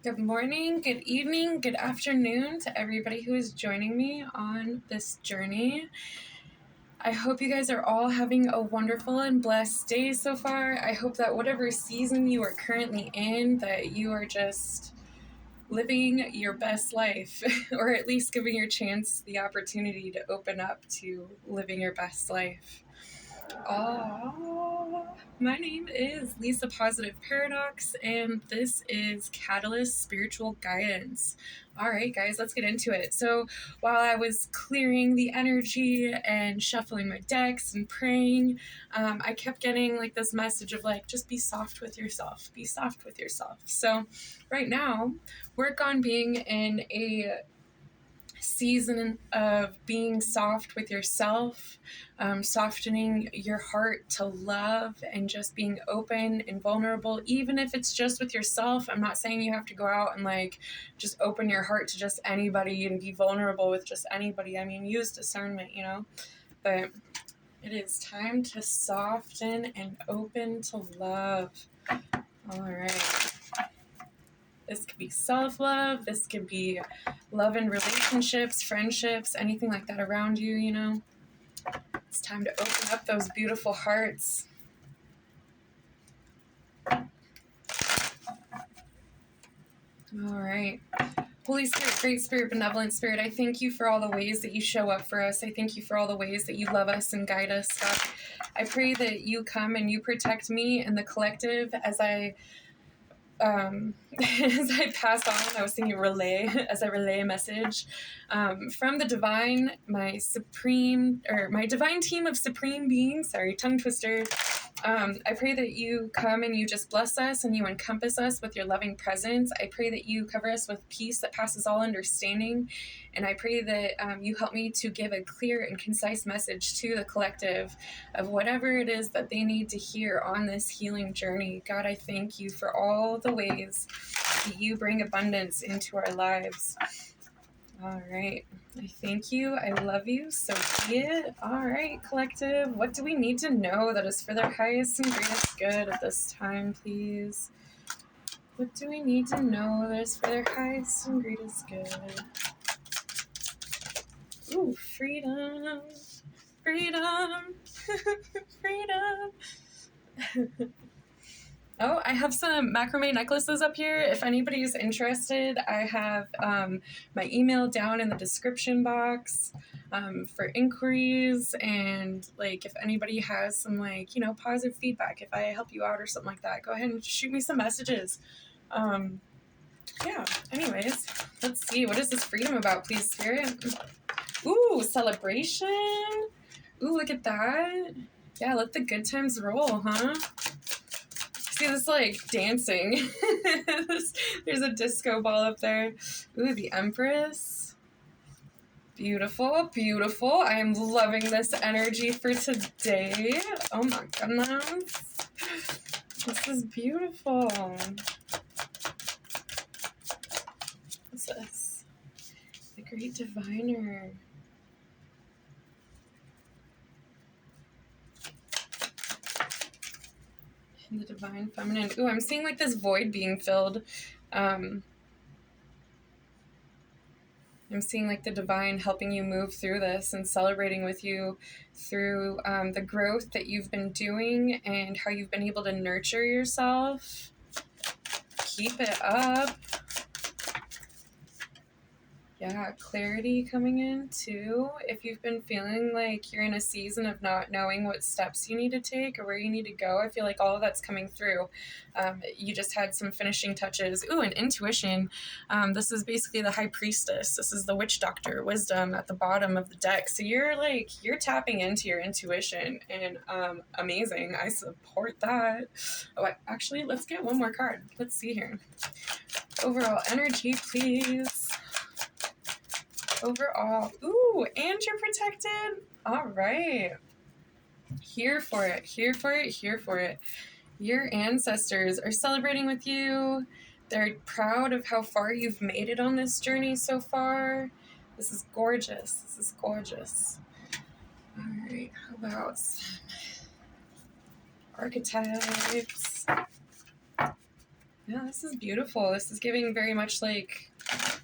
Good morning, good evening, good afternoon to everybody who is joining me on this journey. I hope you guys are all having a wonderful and blessed day so far. I hope that whatever season you are currently in, that you are just living your best life, or at least giving your chance the opportunity to open up to living your best life. My name is Lisa Positive Paradox, and this is Catalyst Spiritual Guidance. All right, guys, let's get into it. So, while I was clearing the energy and shuffling my decks and praying, I kept getting like this message of like, just be soft with yourself. Be soft with yourself. So, right now, work on being in a season of being soft with yourself, softening your heart to love and just being open and vulnerable, even if it's just with yourself. I'm not saying you have to go out and like just open your heart to just anybody and be vulnerable with just anybody. I mean, use discernment, but it is time to soften and open to love. All right. This could be self-love. This could be love in relationships, friendships, anything like that around you. It's time to open up those beautiful hearts. All right. Holy Spirit, Great Spirit, Benevolent Spirit, I thank you for all the ways that you show up for us. I thank you for all the ways that you love us and guide us, God. I pray that you come and you protect me and the collective as I pass on. I was thinking relay as I relay a message from the divine, my divine team of supreme beings. Sorry, tongue twister. I pray that you come and you just bless us and you encompass us with your loving presence. I pray that you cover us with peace that passes all understanding. And I pray that you help me to give a clear and concise message to the collective of whatever it is that they need to hear on this healing journey. God, I thank you for all the ways that you bring abundance into our lives. All right. I thank you. I love you. So be it. All right, collective. What do we need to know that is for their highest and greatest good at this time, please? What do we need to know that is for their highest and greatest good? Ooh, freedom. Freedom. Freedom. Oh, I have some macrame necklaces up here. If anybody is interested, I have my email down in the description box for inquiries. And like, if anybody has some positive feedback, if I help you out or something like that, go ahead and shoot me some messages. Yeah, anyways, let's see. What is this freedom about, please, Spirit? Ooh, celebration. Ooh, look at that. Yeah, let the good times roll, huh? See this like dancing. There's a disco ball up there. Ooh, the Empress. Beautiful, beautiful. I am loving this energy for today. Oh my goodness. This is beautiful. What's this? The Great Diviner. And the Divine Feminine. Ooh, I'm seeing like this void being filled. I'm seeing like the divine helping you move through this and celebrating with you through the growth that you've been doing and how you've been able to nurture yourself. Keep it up. Yeah, clarity coming in too. If you've been feeling like you're in a season of not knowing what steps you need to take or where you need to go, I feel like all of that's coming through. You just had some finishing touches. Ooh, and intuition. This is basically the High Priestess. This is the Witch Doctor, wisdom at the bottom of the deck. So you're tapping into your intuition, and amazing. I support that. Oh, actually, let's get one more card. Let's see here. Overall energy, please. Overall. Ooh, and you're protected. All right. Here for it. Here for it. Here for it. Your ancestors are celebrating with you. They're proud of how far you've made it on this journey so far. This is gorgeous. This is gorgeous. All right. How about some archetypes? Yeah, this is beautiful. This is giving very much like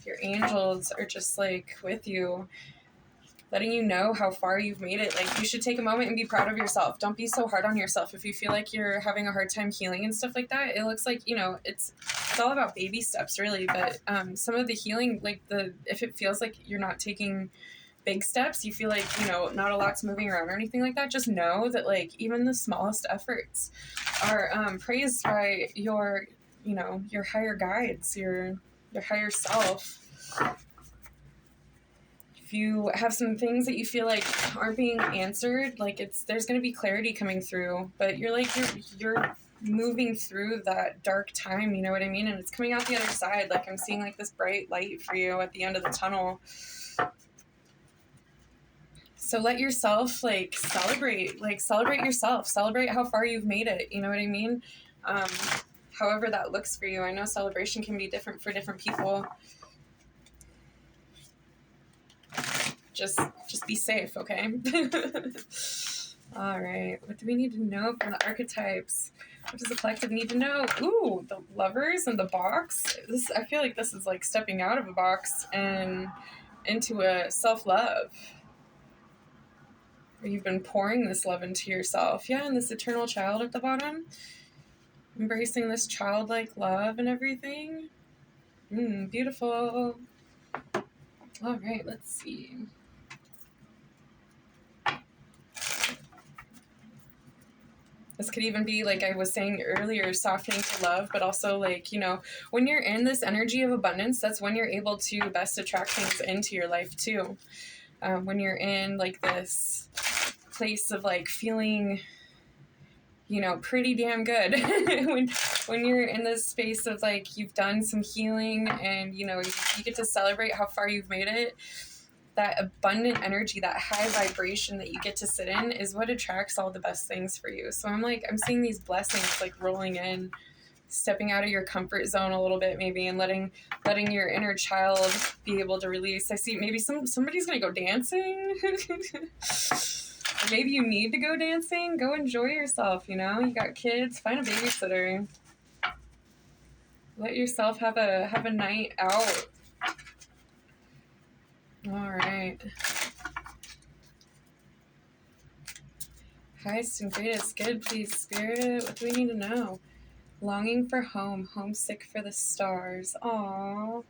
your angels are just like with you, letting you know how far you've made it. Like, you should take a moment and be proud of yourself. Don't be so hard on yourself. If you feel like you're having a hard time healing and stuff like that, it looks like, you know, it's all about baby steps, really. But some of the healing, like if it feels like you're not taking big steps, you feel like, you know, not a lot's moving around or anything like that, just know that like even the smallest efforts are praised by your, you know, your higher guides, your higher self. If you have some things that you feel like aren't being answered, like there's going to be clarity coming through, but you're moving through that dark time, you know what I mean? And it's coming out the other side. Like, I'm seeing like this bright light for you at the end of the tunnel. So let yourself like celebrate yourself, celebrate how far you've made it, you know what I mean? However that looks for you. I know celebration can be different for different people. Just be safe, okay? All right. What do we need to know from the archetypes? What does the collective need to know? Ooh, the lovers and the box. I feel like this is like stepping out of a box and into a self-love. Or you've been pouring this love into yourself. Yeah, and this eternal child at the bottom. Embracing this childlike love and everything. Beautiful. All right, let's see. This could even be, like I was saying earlier, softening to love, but also, like, you know, when you're in this energy of abundance, that's when you're able to best attract things into your life, too. When you're in, like, this place of, like, feeling, you know, pretty damn good. when you're in this space of, like, you've done some healing and, you know, you get to celebrate how far you've made it. That abundant energy, that high vibration that you get to sit in is what attracts all the best things for you. So I'm seeing these blessings like rolling in, stepping out of your comfort zone a little bit maybe, and letting your inner child be able to release. I see maybe somebody's gonna go dancing. Maybe you need to go dancing. Go enjoy yourself, you know? You got kids, find a babysitter. Let yourself have a night out. All right. Highest and greatest good, please, Spirit. What do we need to know? Longing for home, homesick for the stars. Aww.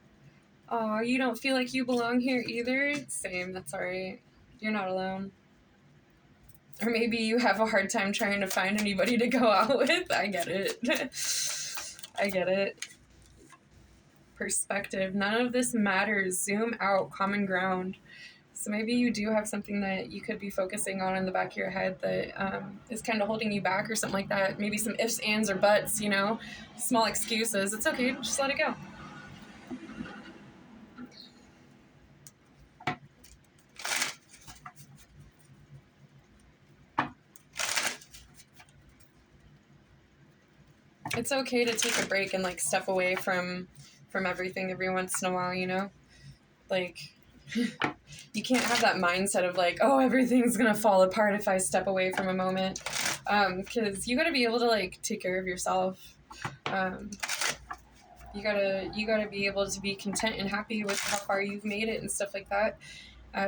Aw, you don't feel like you belong here either? Same, that's alright. You're not alone. Or maybe you have a hard time trying to find anybody to go out with. I get it. I get it. Perspective. None of this matters. Zoom out. Common ground. So maybe you do have something that you could be focusing on in the back of your head that is kind of holding you back or something like that. Maybe some ifs, ands, or buts, you know? Small excuses. It's okay. Just let it go. It's okay to take a break and, like, step away from everything every once in a while, you know? Like, you can't have that mindset of, like, oh, everything's gonna fall apart if I step away from a moment. Because you gotta be able to, like, take care of yourself. You gotta be able to be content and happy with how far you've made it and stuff like that.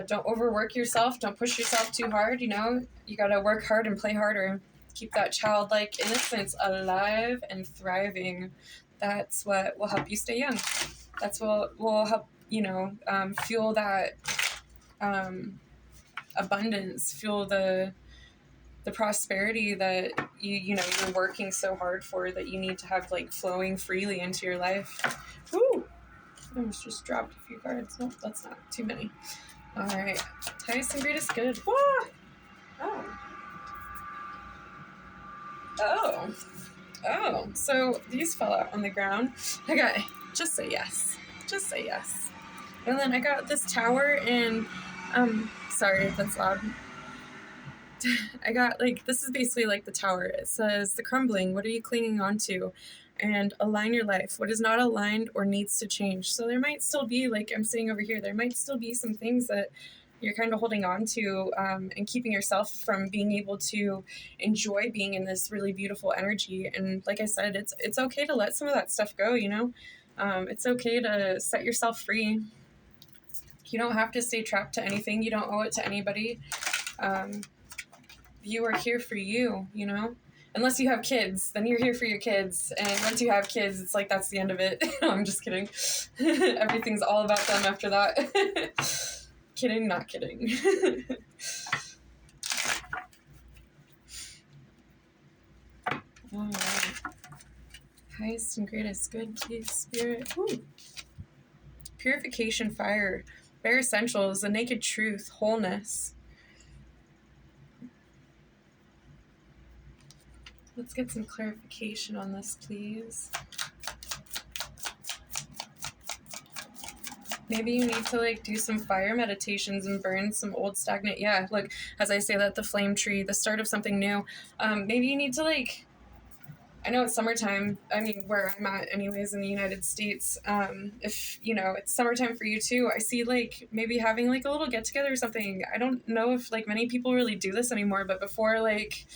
Don't overwork yourself. Don't push yourself too hard, you know? You gotta work hard and play harder. Keep that childlike innocence alive and thriving. That's what will help you stay young. That's what will help, you know, fuel that abundance, fuel the prosperity that you're working so hard for, that you need to have, like, flowing freely into your life. Woo! I almost just dropped a few cards. Nope, that's not too many. All right. Highest and greatest good. Wah! Oh, so these fell out on the ground. I got, just say yes. Just say yes. And then I got this tower, and, sorry if that's loud. I got, like, this is basically like the tower. It says, the crumbling, what are you clinging on to? And align your life. What is not aligned or needs to change? So there might still be, like I'm saying over here, there might still be some things that you're kind of holding on to, and keeping yourself from being able to enjoy being in this really beautiful energy. And like I said, it's okay to let some of that stuff go, you know? It's okay to set yourself free. You don't have to stay trapped to anything. You don't owe it to anybody. Um, you are here for you, you know? Unless you have kids, then you're here for your kids. And once you have kids, it's like that's the end of it. No, I'm just kidding. Everything's all about them after that. Kidding, not kidding. All right. Highest and greatest good, please, spirit. Ooh. Purification fire. Bare essentials, the naked truth, wholeness. Let's get some clarification on this, please. Maybe you need to like do some fire meditations and burn some old stagnant. Yeah, look, as I say that, the flame tree, the start of something new. Maybe you need to like, I know it's summertime. I mean, where I'm at anyways in the United States, if, you know, it's summertime for you too, I see like maybe having like a little get together or something. I don't know if like many people really do this anymore, but before like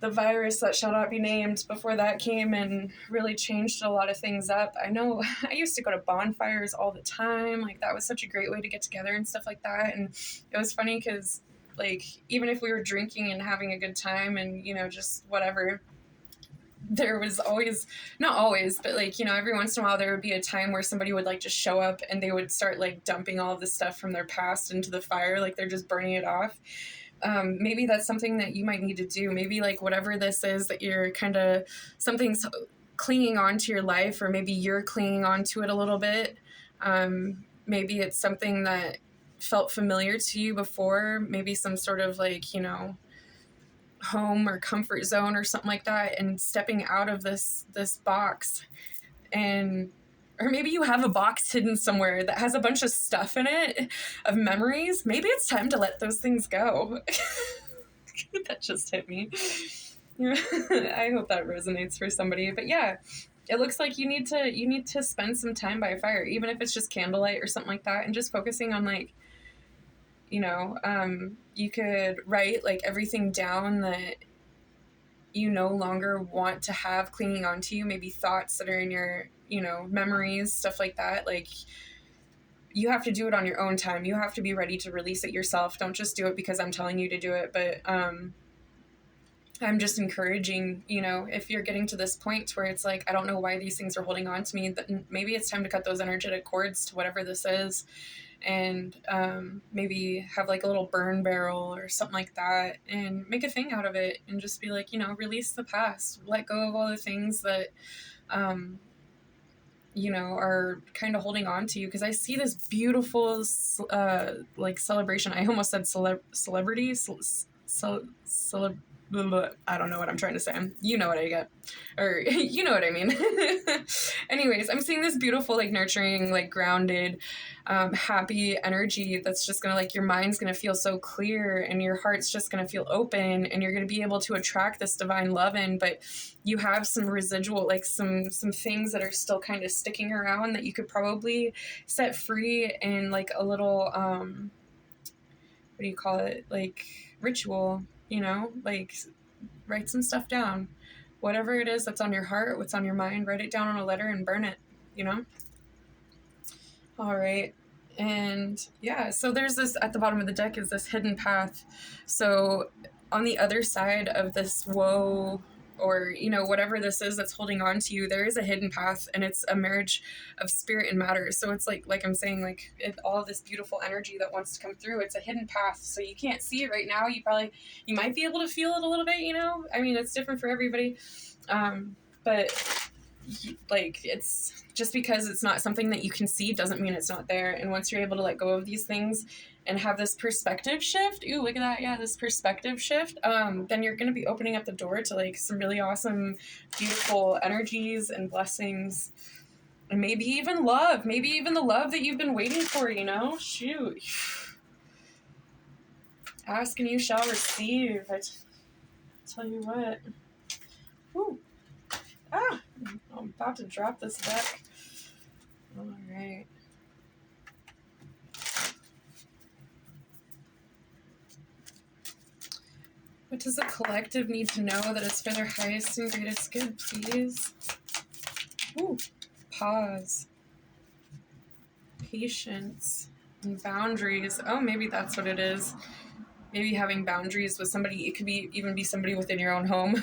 the virus that shall not be named, before that came and really changed a lot of things up. I know I used to go to bonfires all the time. Like that was such a great way to get together and stuff like that. And it was funny because like even if we were drinking and having a good time and, you know, just whatever, there was always, not always, but like, you know, every once in a while there would be a time where somebody would like just show up and they would start like dumping all of this stuff from their past into the fire, like they're just burning it off. Maybe that's something that you might need to do. Maybe like whatever this is that you're kind of, something's clinging on to your life, or maybe you're clinging on to it a little bit. Maybe it's something that felt familiar to you before, maybe some sort of like, you know, home or comfort zone or something like that, and stepping out of this box. And or maybe you have a box hidden somewhere that has a bunch of stuff in it, of memories. Maybe it's time to let those things go. That just hit me. I hope that resonates for somebody. But yeah, it looks like you need to spend some time by a fire, even if it's just candlelight or something like that, and just focusing on like, you know, you could write like everything down that you no longer want to have clinging onto you, maybe thoughts that are in your, you know, memories, stuff like that. Like you have to do it on your own time. You have to be ready to release it yourself. Don't just do it because I'm telling you to do it. But I'm just encouraging, you know, if you're getting to this point where it's like, I don't know why these things are holding on to me, that maybe it's time to cut those energetic cords to whatever this is. And maybe have like a little burn barrel or something like that and make a thing out of it and just be like, you know, release the past, let go of all the things that, you know, are kind of holding on to you. Because I see this beautiful, like celebration. I almost said celebrity, I don't know what I'm trying to say. You know what I get. Or you know what I mean. Anyways, I'm seeing this beautiful, like nurturing, like grounded, happy energy that's just gonna like, your mind's gonna feel so clear and your heart's just gonna feel open and you're gonna be able to attract this divine love in. But you have some residual, like some things that are still kind of sticking around that you could probably set free in like a little, what do you call it? Like ritual. You know, like write some stuff down. Whatever it is that's on your heart, what's on your mind, write it down on a letter and burn it, you know? All right. And yeah, so there's this, at the bottom of the deck is this hidden path. So on the other side of this woe, or, you know, whatever this is that's holding on to you, there is a hidden path, and it's a marriage of spirit and matter. So it's like I'm saying, like all of this beautiful energy that wants to come through, it's a hidden path. So you can't see it right now. You might be able to feel it a little bit, you know, I mean, it's different for everybody. But like, it's just because it's not something that you can see doesn't mean it's not there. And once you're able to let go of these things and have this perspective shift, ooh, look at that, yeah, this perspective shift, then you're going to be opening up the door to like some really awesome, beautiful energies and blessings, and maybe even the love that you've been waiting for, you know. Shoot, ask and you shall receive. Tell you what. Ooh. I'm about to drop this deck. All right. What does the collective need to know that it's for their highest and greatest good, please? Ooh, pause. Patience and boundaries. Oh, maybe that's what it is. Maybe having boundaries with somebody. It could be even be somebody within your own home.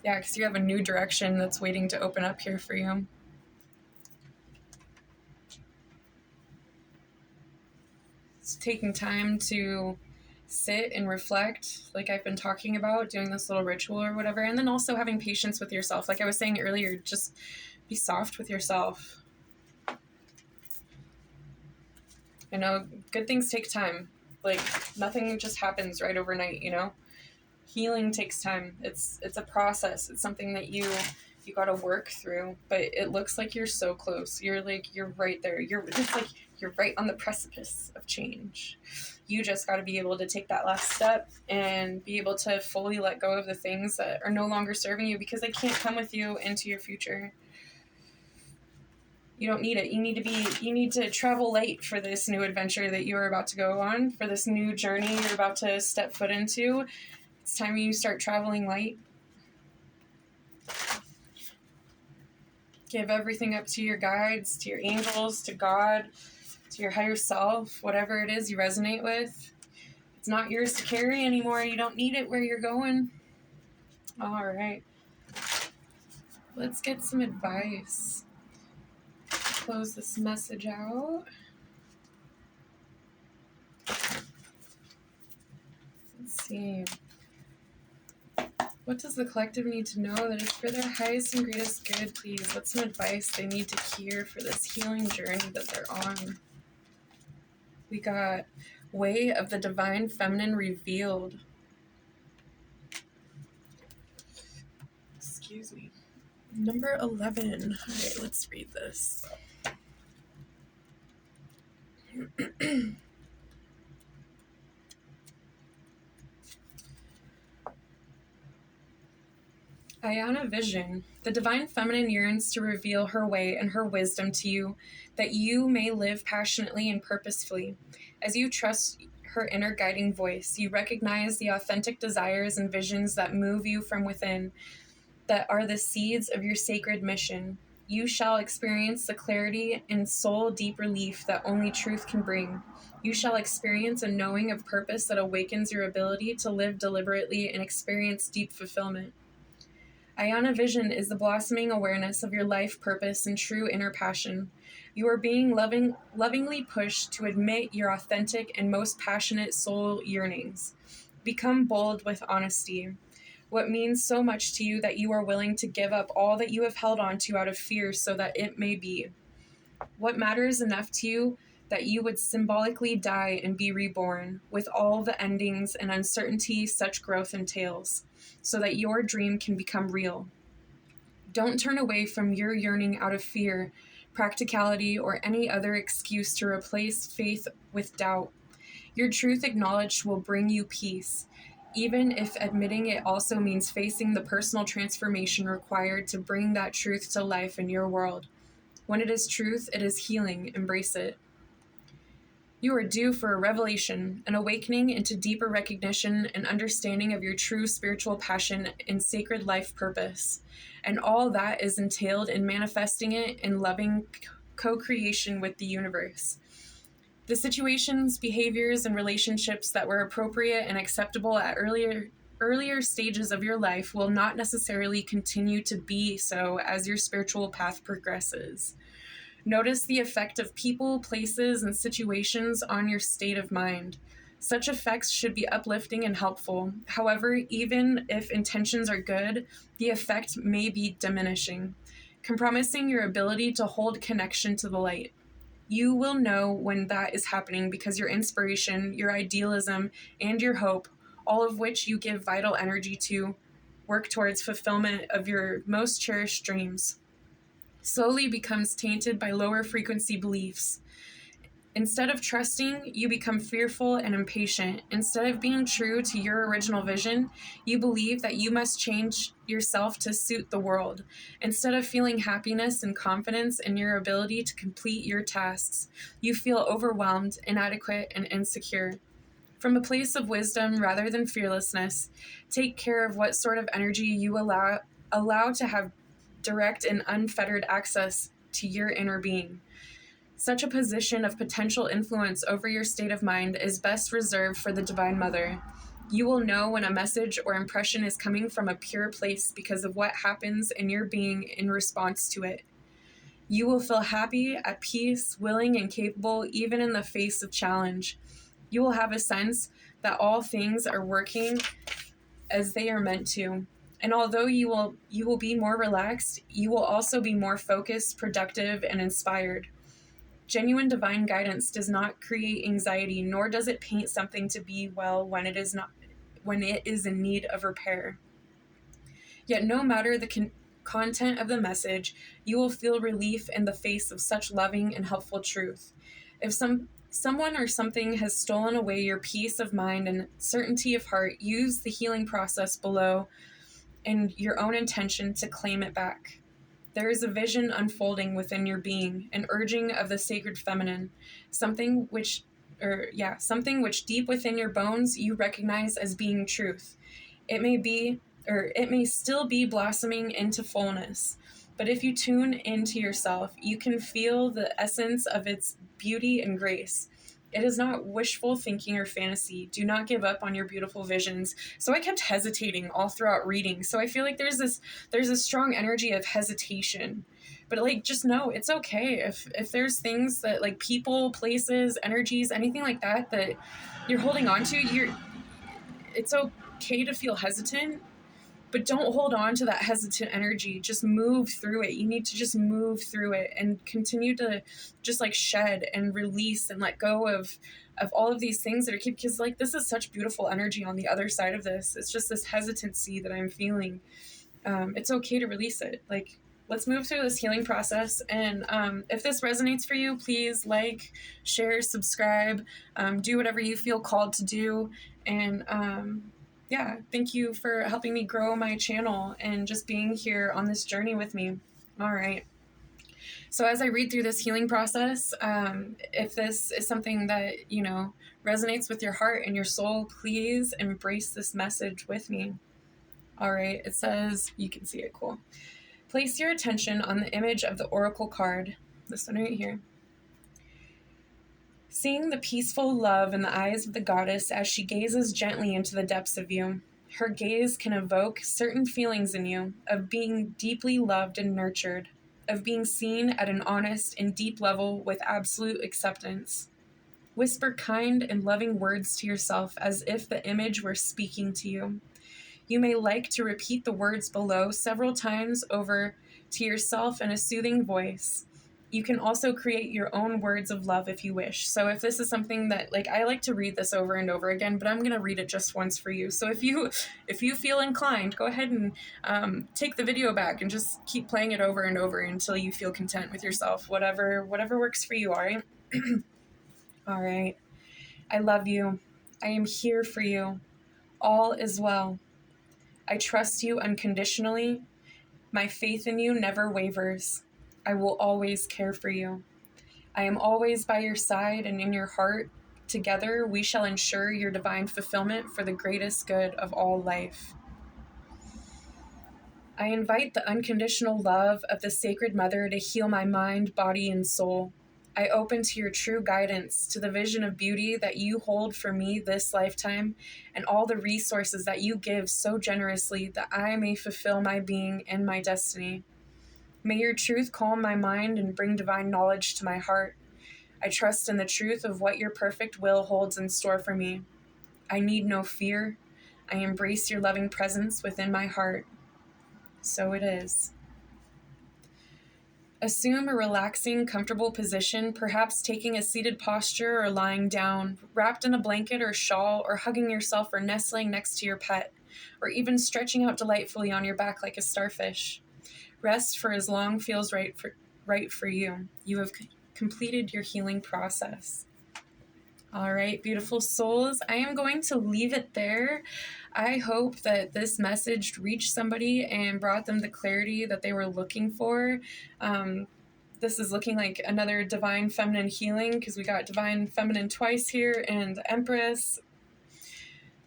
Yeah, because you have a new direction that's waiting to open up here for you. It's taking time to sit and reflect, like I've been talking about, doing this little ritual or whatever, and then also having patience with yourself. Like I was saying earlier, just be soft with yourself. I know good things take time. Like nothing just happens right overnight, you know? Healing takes time. It's a process. It's something that you got to work through, but it looks like you're so close. You're right there. It's like you're right on the precipice of change. You just got to be able to take that last step and be able to fully let go of the things that are no longer serving you because they can't come with you into your future. You don't need it. You need to travel light for this new adventure that you are about to go on, for this new journey you're about to step foot into. It's time you start traveling light. Give everything up to your guides, to your angels, to God, to your higher self, whatever it is you resonate with. It's not yours to carry anymore. You don't need it where you're going. All right. Let's get some advice. Close this message out. Let's see. What does the collective need to know that is for their highest and greatest good, please? What's some advice they need to hear for this healing journey that they're on? We got Way of the Divine Feminine revealed. Excuse me. Number 11. All right, let's read this. Ayana Vision. The Divine Feminine yearns to reveal her way and her wisdom to you, that you may live passionately and purposefully. As you trust her inner guiding voice, you recognize the authentic desires and visions that move you from within, that are the seeds of your sacred mission. You shall experience the clarity and soul deep relief that only truth can bring. You shall experience a knowing of purpose that awakens your ability to live deliberately and experience deep fulfillment. Ayana Vision is the blossoming awareness of your life purpose and true inner passion. You are being lovingly pushed to admit your authentic and most passionate soul yearnings. Become bold with honesty. What means so much to you that you are willing to give up all that you have held on to out of fear so that it may be? What matters enough to you that you would symbolically die and be reborn, with all the endings and uncertainty such growth entails, so that your dream can become real? Don't turn away from your yearning out of fear, practicality, or any other excuse to replace faith with doubt. Your truth acknowledged will bring you peace, even if admitting it also means facing the personal transformation required to bring that truth to life in your world. When it is truth, it is healing. Embrace it. You are due for a revelation, an awakening into deeper recognition and understanding of your true spiritual passion and sacred life purpose, and all that is entailed in manifesting it in loving co-creation with the universe. The situations, behaviors, and relationships that were appropriate and acceptable at earlier stages of your life will not necessarily continue to be so as your spiritual path progresses. Notice the effect of people, places, and situations on your state of mind. Such effects should be uplifting and helpful. However, even if intentions are good, the effect may be diminishing, compromising your ability to hold connection to the light. You will know when that is happening because your inspiration, your idealism, and your hope, all of which you give vital energy to, work towards fulfillment of your most cherished dreams, slowly becomes tainted by lower frequency beliefs. Instead of trusting, you become fearful and impatient. Instead of being true to your original vision, you believe that you must change yourself to suit the world. Instead of feeling happiness and confidence in your ability to complete your tasks, you feel overwhelmed, inadequate, and insecure. From a place of wisdom rather than fearlessness, take care of what sort of energy you allow to have direct and unfettered access to your inner being. Such a position of potential influence over your state of mind is best reserved for the Divine Mother. You will know when a message or impression is coming from a pure place because of what happens in your being in response to it. You will feel happy, at peace, willing, and capable even in the face of challenge. You will have a sense that all things are working as they are meant to. And although you will be more relaxed, you will also be more focused, productive, and inspired. Genuine divine guidance does not create anxiety, nor does it paint something to be well when it is in need of repair. Yet no matter the content of the message, you will feel relief in the face of such loving and helpful truth. If someone or something has stolen away your peace of mind and certainty of heart, use the healing process below and your own intention to claim it back. There is a vision unfolding within your being, an urging of the sacred feminine, something which deep within your bones you recognize as being truth. It may still be blossoming into fullness, but if you tune into yourself, you can feel the essence of its beauty and grace. It is not wishful thinking or fantasy. Do not give up on your beautiful visions. So I kept hesitating all throughout reading. So I feel like there's this strong energy of hesitation. But like, just know it's okay if there's things that, like, people, places, energies, anything like that you're holding on to, it's okay to feel hesitant. But don't hold on to that hesitant energy. Just move through it. You need to just move through it and continue to just like shed and release and let go of all of these things that are because like this is such beautiful energy on the other side of this. It's just this hesitancy that I'm feeling. It's okay to release it. Like, let's move through this healing process. And if this resonates for you, please like, share, subscribe, do whatever you feel called to do. And yeah, thank you for helping me grow my channel and just being here on this journey with me. All right. So as I read through this healing process, if this is something that, resonates with your heart and your soul, please embrace this message with me. All right. It says, you can see it, cool. Place your attention on the image of the oracle card, this one right here. Seeing the peaceful love in the eyes of the goddess as she gazes gently into the depths of you, her gaze can evoke certain feelings in you of being deeply loved and nurtured, of being seen at an honest and deep level with absolute acceptance. Whisper kind and loving words to yourself as if the image were speaking to you. You may like to repeat the words below several times over to yourself in a soothing voice. You can also create your own words of love if you wish. So if this is something that, like, I like to read this over and over again, but I'm going to read it just once for you. So if you feel inclined, go ahead and take the video back and just keep playing it over and over until you feel content with yourself. Whatever works for you, all right? All right. I love you. I am here for you. All is well. I trust you unconditionally. My faith in you never wavers. I will always care for you. I am always by your side and in your heart. Together, we shall ensure your divine fulfillment for the greatest good of all life. I invite the unconditional love of the Sacred Mother to heal my mind, body, and soul. I open to your true guidance, to the vision of beauty that you hold for me this lifetime, and all the resources that you give so generously that I may fulfill my being and my destiny. May your truth calm my mind and bring divine knowledge to my heart. I trust in the truth of what your perfect will holds in store for me. I need no fear. I embrace your loving presence within my heart. So it is. Assume a relaxing, comfortable position, perhaps taking a seated posture or lying down, wrapped in a blanket or shawl, or hugging yourself or nestling next to your pet, or even stretching out delightfully on your back like a starfish. Rest for as long feels right for you. You have completed your healing process. All right, beautiful souls, I am going to leave it there. I hope that this message reached somebody and brought them the clarity that they were looking for. This is looking like another divine feminine healing because we got divine feminine twice here and the Empress.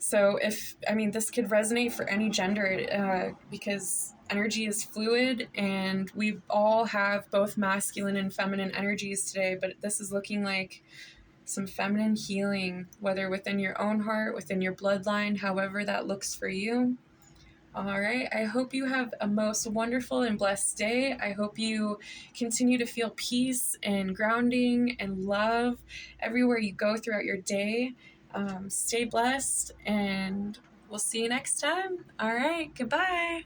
So this could resonate for any gender, because energy is fluid and we all have both masculine and feminine energies today, but this is looking like some feminine healing, whether within your own heart, within your bloodline, however that looks for you. All right. I hope you have a most wonderful and blessed day. I hope you continue to feel peace and grounding and love everywhere you go throughout your day. Stay blessed, and we'll see you next time. All right. Goodbye.